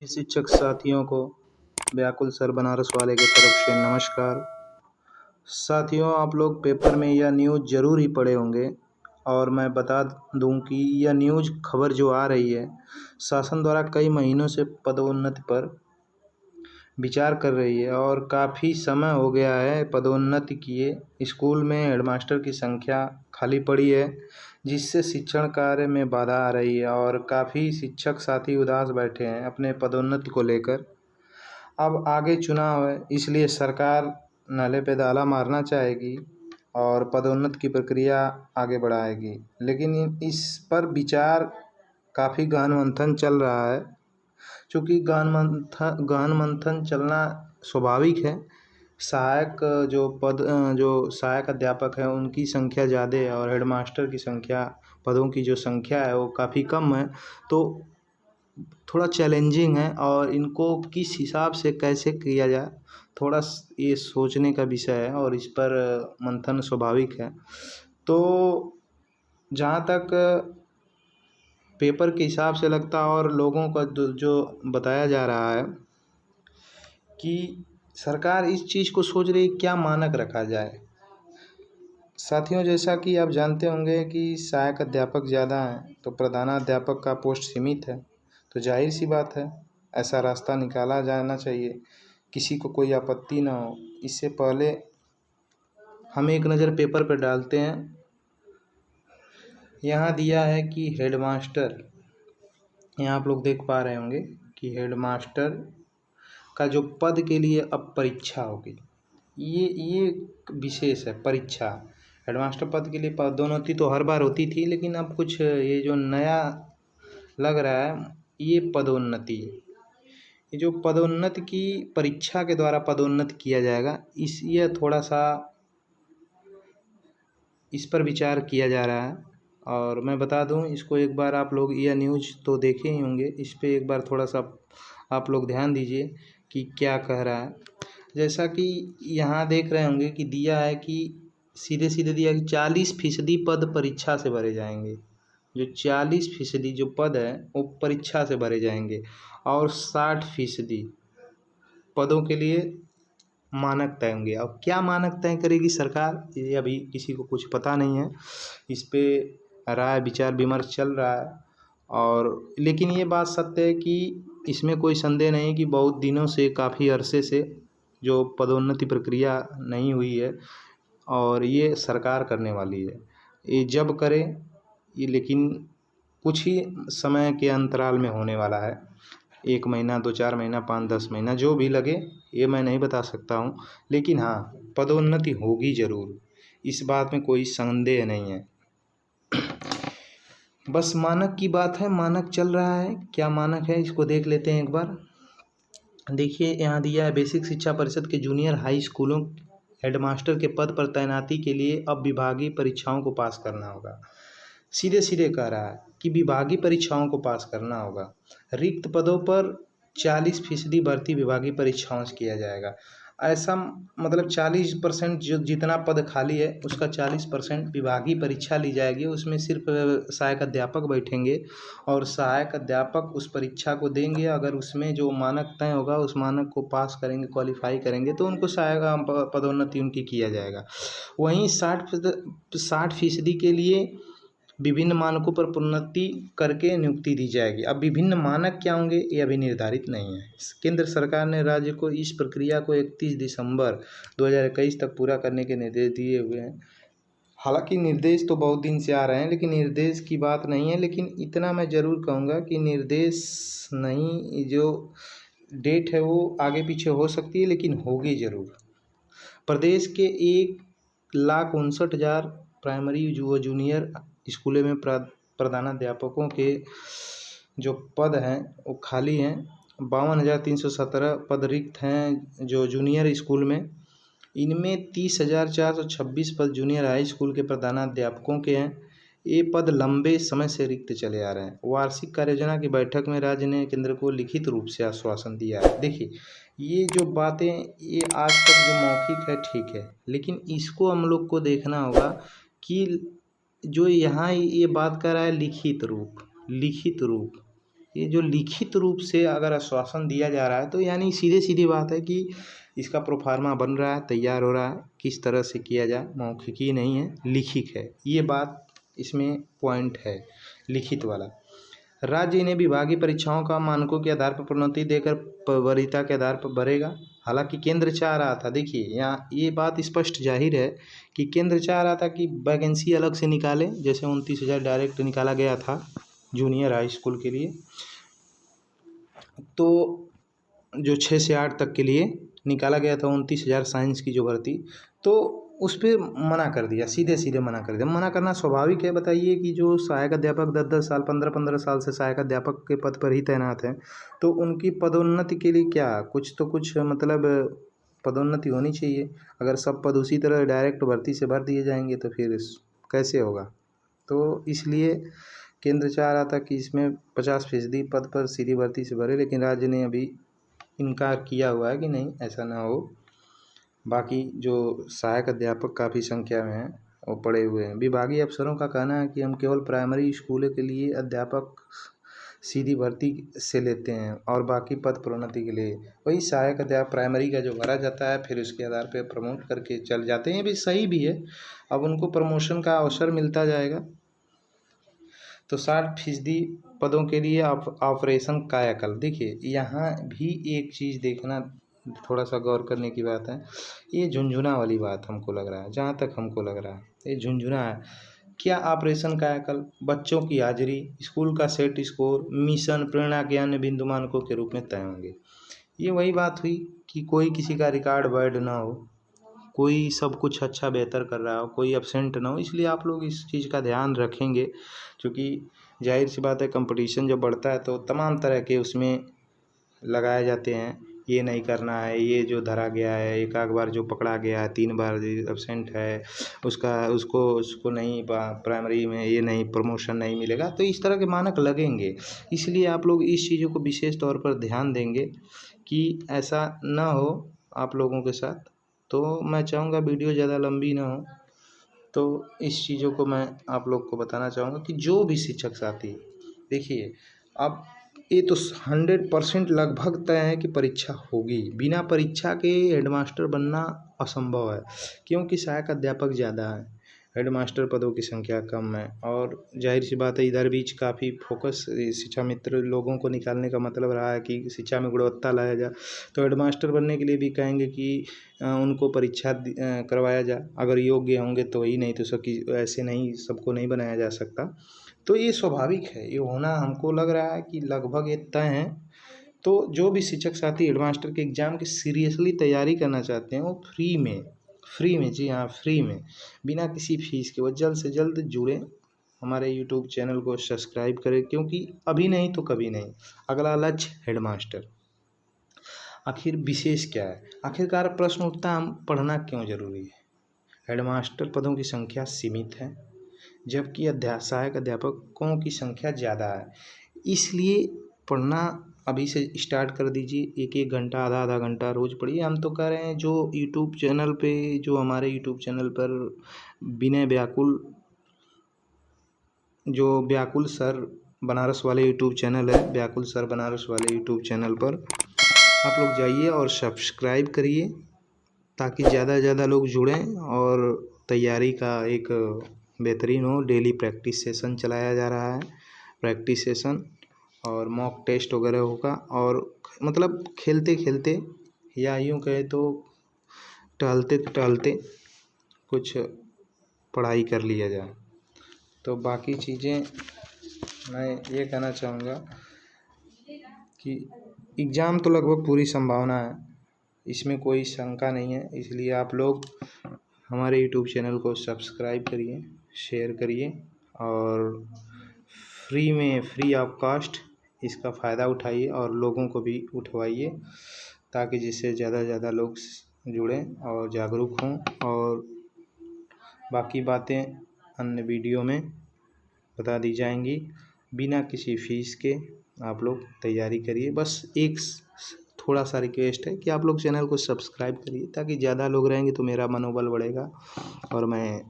शिक्षक साथियों को व्याकुल सर बनारस वाले की तरफ से नमस्कार। साथियों, आप लोग पेपर में यह न्यूज़ ज़रूर ही पढ़े होंगे और मैं बता दूं कि यह न्यूज़ खबर जो आ रही है, शासन द्वारा कई महीनों से पदोन्नति पर विचार कर रही है और काफ़ी समय हो गया है पदोन्नति किए। स्कूल में हेडमास्टर की संख्या खाली पड़ी है, जिससे शिक्षण कार्य में बाधा आ रही है और काफ़ी शिक्षक साथी उदास बैठे हैं अपने पदोन्नति को लेकर। अब आगे चुनाव है, इसलिए सरकार नाले पे ताला मारना चाहेगी और पदोन्नति की प्रक्रिया आगे बढ़ाएगी, लेकिन इस पर विचार काफ़ी गहन मंथन चल रहा है। चूँकि गहन मंथन चलना स्वाभाविक है। जो सहायक अध्यापक हैं उनकी संख्या ज़्यादा है और हेडमास्टर की संख्या, पदों की जो संख्या है वो काफ़ी कम है, तो थोड़ा चैलेंजिंग है और इनको किस हिसाब से कैसे किया जाए, थोड़ा ये सोचने का विषय है और इस पर मंथन स्वाभाविक है। तो जहाँ तक पेपर के हिसाब से लगता है और लोगों का जो बताया जा रहा है कि सरकार इस चीज़ को सोच रही है क्या मानक रखा जाए। साथियों, जैसा कि आप जानते होंगे कि सहायक अध्यापक ज़्यादा हैं तो प्रधानाध्यापक का पोस्ट सीमित है, तो जाहिर सी बात है ऐसा रास्ता निकाला जाना चाहिए, किसी को कोई आपत्ति ना हो। इससे पहले हम एक नज़र पेपर पर डालते हैं। यहाँ दिया है कि हेडमास्टर, यहाँ आप लोग देख पा रहे होंगे कि हेडमास्टर का जो पद के लिए अब परीक्षा होगी, ये विशेष है परीक्षा। हेडमास्टर पद के लिए पदोन्नति तो हर बार होती थी, लेकिन अब कुछ ये जो नया लग रहा है ये पदोन्नति, ये जो पदोन्नति की परीक्षा के द्वारा पदोन्नति किया जाएगा, ये थोड़ा सा इस पर विचार किया जा रहा है। और मैं बता दूं, इसको एक बार आप लोग यह न्यूज़ तो देखे ही होंगे, इस पर एक बार थोड़ा सा आप लोग ध्यान दीजिए कि क्या कह रहा है। जैसा कि यहाँ देख रहे होंगे कि दिया है कि सीधे सीधे दिया कि 40% पद परीक्षा से भरे जाएंगे। जो 40% जो पद है वो परीक्षा से भरे जाएंगे और 60% पदों के लिए मानक तय होंगे। अब क्या मानक तय करेगी सरकार, ये अभी किसी को कुछ पता नहीं है। इस पे राय विचार विमर्श चल रहा है और लेकिन ये बात सत्य है कि इसमें कोई संदेह नहीं कि बहुत दिनों से, काफ़ी अरसे से जो पदोन्नति प्रक्रिया नहीं हुई है और ये सरकार करने वाली है। ये जब करे ये, लेकिन कुछ ही समय के अंतराल में होने वाला है। 1 महीना, 2-4 महीना, 5-10 महीना, जो भी लगे ये मैं नहीं बता सकता हूँ, लेकिन हाँ पदोन्नति होगी ज़रूर, इस बात में कोई संदेह नहीं है। बस मानक की बात है, मानक चल रहा है। क्या मानक है इसको देख लेते हैं एक बार। देखिए यहाँ दिया है, बेसिक शिक्षा परिषद के जूनियर हाई स्कूलों हेडमास्टर के पद पर तैनाती के लिए अब विभागीय परीक्षाओं को पास करना होगा। सीधे सीधे कह रहा है कि विभागीय परीक्षाओं को पास करना होगा। रिक्त पदों पर 40% भर्ती विभागीय परीक्षाओं से किया जाएगा। ऐसा मतलब 40% जो जितना पद खाली है उसका 40% विभागीय परीक्षा ली जाएगी। उसमें सिर्फ सहायक अध्यापक बैठेंगे और सहायक अध्यापक उस परीक्षा को देंगे। अगर उसमें जो मानक तय होगा उस मानक को पास करेंगे, क्वालिफाई करेंगे, तो उनको सहायक पदोन्नति उनकी किया जाएगा। वहीं 60% के लिए विभिन्न मानकों पर प्रोन्नति करके नियुक्ति दी जाएगी। अब विभिन्न मानक क्या होंगे ये अभी निर्धारित नहीं है। केंद्र सरकार ने राज्य को इस प्रक्रिया को 31 दिसंबर 2021 तक पूरा करने के निर्देश दिए हुए हैं। हालांकि निर्देश तो बहुत दिन से आ रहे हैं, लेकिन निर्देश की बात नहीं है। लेकिन इतना मैं ज़रूर कहूँगा कि निर्देश नहीं, जो डेट है वो आगे पीछे हो सकती है, लेकिन होगी ज़रूर। प्रदेश के 1,59,000 प्राइमरी व जूनियर स्कूलों में प्रधानाध्यापकों के जो पद हैं वो खाली हैं। 52,317 पद रिक्त हैं जो जूनियर स्कूल में। इनमें 30,426 पद जूनियर हाई स्कूल के प्रधानाध्यापकों के हैं। ये पद लंबे समय से रिक्त चले आ रहे हैं। वार्षिक कार्ययोजना की बैठक में राज्य ने केंद्र को लिखित रूप से आश्वासन दिया है। देखिए ये जो बातें ये आज तक जो मौखिक है ठीक है, लेकिन इसको हम लोग को देखना होगा कि जो यहाँ ये बात कर रहा है लिखित रूप, ये जो लिखित रूप से अगर आश्वासन दिया जा रहा है तो यानी सीधे सीधी बात है कि इसका प्रोफार्मा बन रहा है, तैयार हो रहा है, किस तरह से किया जाए। मौखिकी नहीं है, लिखित है, ये बात इसमें पॉइंट है, लिखित वाला। राज्य ने विभागीय परीक्षाओं का मानकों के आधार पर प्रोन्नति देकर वरीयता के आधार पर भरेगा। हालांकि केंद्र चाह रहा था, देखिए यहाँ ये बात स्पष्ट जाहिर है कि केंद्र चाह रहा था कि वैकेंसी अलग से निकाले, जैसे 29,000 डायरेक्ट निकाला गया था जूनियर हाई स्कूल के लिए, तो जो 6 से 8 तक के लिए निकाला गया था 29,000 साइंस की जो भर्ती, तो उस पर मना कर दिया, सीधे सीधे मना कर दिया। मना करना स्वाभाविक है, बताइए कि जो सहायक अध्यापक 10-10 साल 15-15 साल से सहायक अध्यापक के पद पर ही तैनात हैं, तो उनकी पदोन्नति के लिए क्या कुछ तो कुछ मतलब पदोन्नति होनी चाहिए। अगर सब पद उसी तरह डायरेक्ट भर्ती से भर दिए जाएंगे तो फिर कैसे होगा। तो इसलिए केंद्र चाह रहा था कि इसमें 50% पद पर सीधी भर्ती से भरे, लेकिन राज्य ने अभी इनकार किया हुआ है कि नहीं, ऐसा ना हो। बाकी जो सहायक अध्यापक काफ़ी संख्या में हैं वो पड़े हुए हैं। विभागीय अफसरों का कहना है कि हम केवल प्राइमरी स्कूलों के लिए अध्यापक सीधी भर्ती से लेते हैं और बाकी पद प्रोन्नति के लिए वही सहायक अध्यापक प्राइमरी का जो भरा जाता है, फिर उसके आधार पर प्रमोट करके चल जाते हैं। ये भी सही भी है, अब उनको प्रमोशन का अवसर मिलता जाएगा। तो 60% पदों के लिए ऑपरेशन कायाकल्प। देखिए यहाँ भी एक चीज़ देखना, थोड़ा सा गौर करने की बात है। ये झुंझुना वाली बात हमको लग रहा है, जहाँ तक हमको लग रहा है ये झुंझुना है। क्या ऑपरेशन कायाकल्प बच्चों की हाजिरी, स्कूल का सेट स्कोर, मिशन, प्रेरणा के अन्य बिंदु मानकों के रूप में तय होंगे। ये वही बात हुई कि कोई किसी का रिकॉर्ड बैड ना हो, कोई सब कुछ अच्छा बेहतर कर रहा हो, कोई एब्सेंट ना हो। इसलिए आप लोग इस चीज़ का ध्यान रखेंगे, क्योंकि जाहिर सी बात है कंपटीशन जब बढ़ता है तो तमाम तरह के उसमें लगाए जाते हैं। ये नहीं करना है, ये जो धरा गया है, एक आध बार जो पकड़ा गया है, 3 बार एब्सेंट है, उसको नहीं प्राइमरी में ये नहीं, प्रमोशन नहीं मिलेगा। तो इस तरह के मानक लगेंगे, इसलिए आप लोग इस चीज़ों को विशेष तौर पर ध्यान देंगे कि ऐसा ना हो आप लोगों के साथ। तो मैं चाहूँगा वीडियो ज़्यादा लंबी ना हो, तो इस चीज़ों को मैं आप लोग को बताना चाहूँगा कि जो भी शिक्षक साथी, देखिए अब ये तो 100% लगभग तय है कि परीक्षा होगी। बिना परीक्षा के हेडमास्टर बनना असंभव है, क्योंकि सहायक अध्यापक ज़्यादा है, हेडमास्टर पदों की संख्या कम है। और जाहिर सी बात है इधर बीच काफ़ी फोकस शिक्षा मित्र लोगों को निकालने का मतलब रहा है कि शिक्षा में गुणवत्ता लाया जाए। तो हेडमास्टर बनने के लिए भी कहेंगे कि उनको परीक्षा करवाया जाए, अगर योग्य होंगे तो ही, नहीं तो सबकी ऐसे नहीं, सबको नहीं बनाया जा सकता। तो ये स्वाभाविक है, ये होना हमको लग रहा है कि लगभग ये तय है। तो जो भी शिक्षक साथी हेडमास्टर के एग्ज़ाम की सीरियसली तैयारी करना चाहते हैं वो फ्री में, जी हाँ फ्री में, बिना किसी फीस के, वो जल्द से जल्द जुड़ें, हमारे यूट्यूब चैनल को सब्सक्राइब करें, क्योंकि अभी नहीं तो कभी नहीं, अगला लक्ष्य हेडमास्टर। आखिर विशेष क्या है, आखिरकार प्रश्न उठता है पढ़ना क्यों ज़रूरी है। हेडमास्टर पदों की संख्या सीमित है, जबकि सहायक अध्यापकों की संख्या ज़्यादा है, इसलिए पढ़ना अभी से स्टार्ट कर दीजिए। 1-1 घंटा, आधा-आधा घंटा रोज़ पढ़िए। हम तो कह रहे हैं जो यूट्यूब चैनल पे, जो हमारे यूट्यूब चैनल पर विनय व्याकुल, जो व्याकुल सर बनारस वाले यूट्यूब चैनल है, व्याकुल सर बनारस वाले यूट्यूब चैनल पर आप लोग जाइए और सब्सक्राइब करिए, ताकि ज़्यादा से ज़्यादा लोग जुड़ें और तैयारी का एक बेहतरीन हो। डेली प्रैक्टिस सेशन चलाया जा रहा है, प्रैक्टिस सेशन और मॉक टेस्ट वगैरह होगा, और मतलब खेलते खेलते या यूँ कहे तो टहलते टहलते कुछ पढ़ाई कर लिया जाए। तो बाकी चीज़ें मैं ये कहना चाहूँगा कि एग्ज़ाम तो लगभग पूरी संभावना है, इसमें कोई शंका नहीं है। इसलिए आप लोग हमारे यूट्यूब चैनल को सब्सक्राइब करिए, शेयर करिए और फ्री में, फ्री ऑफ कास्ट इसका फ़ायदा उठाइए और लोगों को भी उठवाइए, ताकि जिससे ज़्यादा से ज़्यादा लोग जुड़ें और जागरूक हों। और बाकी बातें अन्य वीडियो में बता दी जाएंगी। बिना किसी फीस के आप लोग तैयारी करिए। बस एक थोड़ा सा रिक्वेस्ट है कि आप लोग चैनल को सब्सक्राइब करिए, ताकि ज़्यादा लोग रहेंगे तो मेरा मनोबल बढ़ेगा और मैं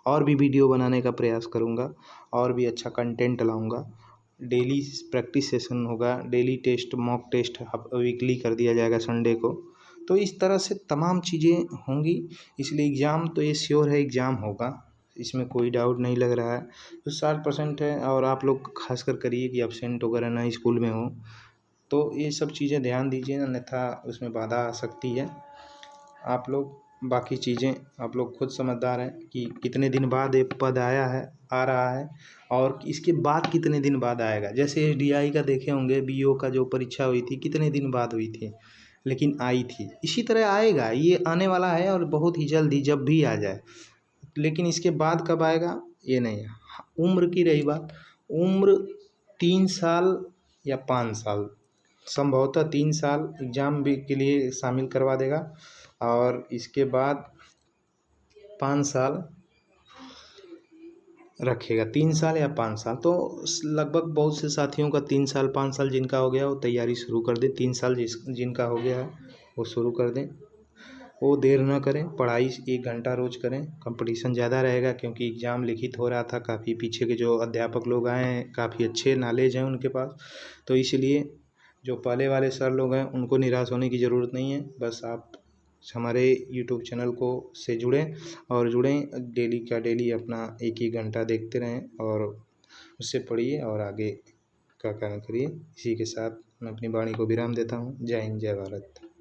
और भी वीडियो बनाने का प्रयास करूँगा और भी अच्छा कंटेंट लाऊँगा। डेली प्रैक्टिस सेशन होगा, daily test mock test weekly कर दिया जाएगा संडे को। तो इस तरह से तमाम चीज़ें होंगी, इसलिए एग्ज़ाम तो ये श्योर है एग्ज़ाम होगा, इसमें कोई डाउट नहीं लग रहा है। तो 60% है, और आप लोग खासकर करिए कि एब्सेंट वगैरह ना स्कूल में हो, तो ये सब चीज़ें ध्यान दीजिए, अन्यथा उसमें बाधा आ सकती है। आप लोग बाकी चीज़ें आप लोग खुद समझदार हैं कि कितने दिन बाद ये पद आया है, आ रहा है, और इसके बाद कितने दिन बाद आएगा। जैसे एसडीआई का देखे होंगे, बीओ का जो परीक्षा हुई थी कितने दिन बाद हुई थी, लेकिन आई थी। इसी तरह आएगा, ये आने वाला है और बहुत ही जल्दी, जब भी आ जाए। लेकिन इसके बाद कब आएगा ये नहीं है। उम्र की रही बात, उम्र 3 साल या 5 साल, संभवतः 3 साल एग्ज़ाम भी के लिए शामिल करवा देगा, और इसके बाद 5 साल रखेगा। 3 साल या 5 साल, तो लगभग बहुत से साथियों का 3 साल 5 साल जिनका हो गया वो तैयारी शुरू कर दें। 3 साल जिनका हो गया है वो शुरू कर दें, वो देर ना करें, पढ़ाई 1 घंटा रोज़ करें। कंपटीशन ज़्यादा रहेगा क्योंकि एग्ज़ाम लिखित हो रहा था, काफ़ी पीछे के जो अध्यापक लोग आए हैं काफ़ी अच्छे नॉलेज हैं उनके पास, तो इसलिए जो पहले वाले सर लोग हैं उनको निराश होने की ज़रूरत नहीं है। बस आप हमारे यूट्यूब चैनल को से जुड़ें, और जुड़ें डेली का डेली अपना 1 1 घंटा देखते रहें और उससे पढ़िए और आगे का काम करिए। इसी के साथ मैं अपनी वाणी को विराम देता हूँ। जय हिंद, जय भारत।